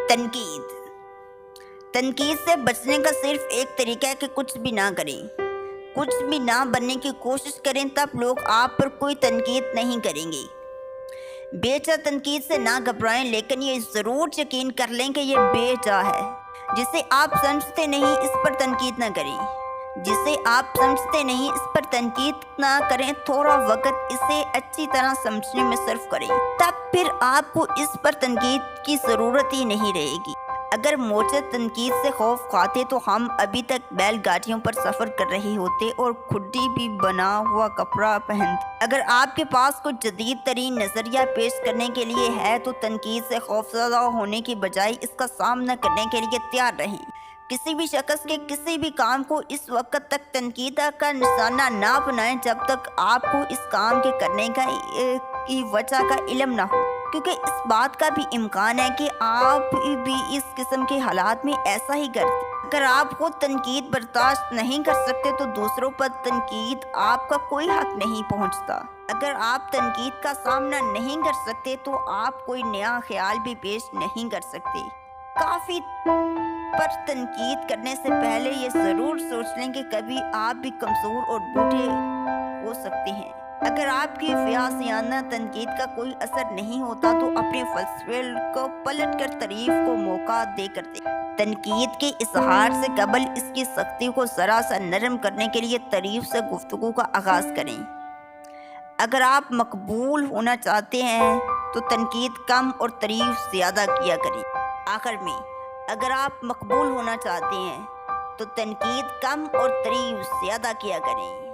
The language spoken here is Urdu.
تنقید تنقید سے بچنے کا صرف ایک طریقہ ہے کہ کچھ بھی نہ کریں، کچھ بھی نہ بننے کی کوشش کریں، تب لوگ آپ پر کوئی تنقید نہیں کریں گے۔ بے جا تنقید سے نہ گھبرائیں، لیکن یہ ضرور یقین کر لیں کہ یہ بے جا ہے۔ جسے آپ سمجھتے نہیں اس پر تنقید نہ کریں، جسے آپ سمجھتے نہیں اس پر تنقید نہ کریں، تھوڑا وقت اسے اچھی طرح سمجھنے میں صرف کریں، تب پھر آپ کو اس پر تنقید کی ضرورت ہی نہیں رہے گی۔ اگر موجود تنقید سے خوف کھاتے تو ہم ابھی تک بیل گاڑیوں پر سفر کر رہے ہوتے اور کھڈی بھی بنا ہوا کپڑا پہنتے۔ اگر آپ کے پاس کوئی جدید ترین نظریہ پیش کرنے کے لیے ہے تو تنقید سے خوفزدہ ہونے کی بجائے اس کا سامنا کرنے کے لیے تیار رہیں۔ کسی بھی شخص کے کسی بھی کام کو اس وقت تک تنقید کا نشانہ نہ بنائیں جب تک آپ کو اس کام کے کرنے کی وجہ کا علم نہ ہو، کیونکہ اس بات کا بھی امکان ہے کہ آپ بھی اس قسم کے حالات میں ایسا ہی کرتے۔ اگر آپ خود تنقید برداشت نہیں کر سکتے تو دوسروں پر تنقید آپ کا کوئی حق نہیں پہنچتا۔ اگر آپ تنقید کا سامنا نہیں کر سکتے تو آپ کوئی نیا خیال بھی پیش نہیں کر سکتے۔ کافی پر تنقید کرنے سے پہلے یہ ضرور سوچ لیں کہ کبھی آپ بھی کمزور اور بوڑھے ہو سکتے ہیں۔ اگر آپ کی فیاضانہ تنقید کا کوئی اثر نہیں ہوتا تو اپنے فلسفے کو پلٹ کر تعریف کو موقع دے کر دیں۔ تنقید کے اظہار سے قبل اس کی سختی کو ذرا سا نرم کرنے کے لیے تعریف سے گفتگو کا آغاز کریں۔ اگر آپ مقبول ہونا چاہتے ہیں تو تنقید کم اور تعریف زیادہ کیا کریں۔ آخر میں، اگر آپ مقبول ہونا چاہتے ہیں تو تنقید کم اور تعریف زیادہ کیا کریں۔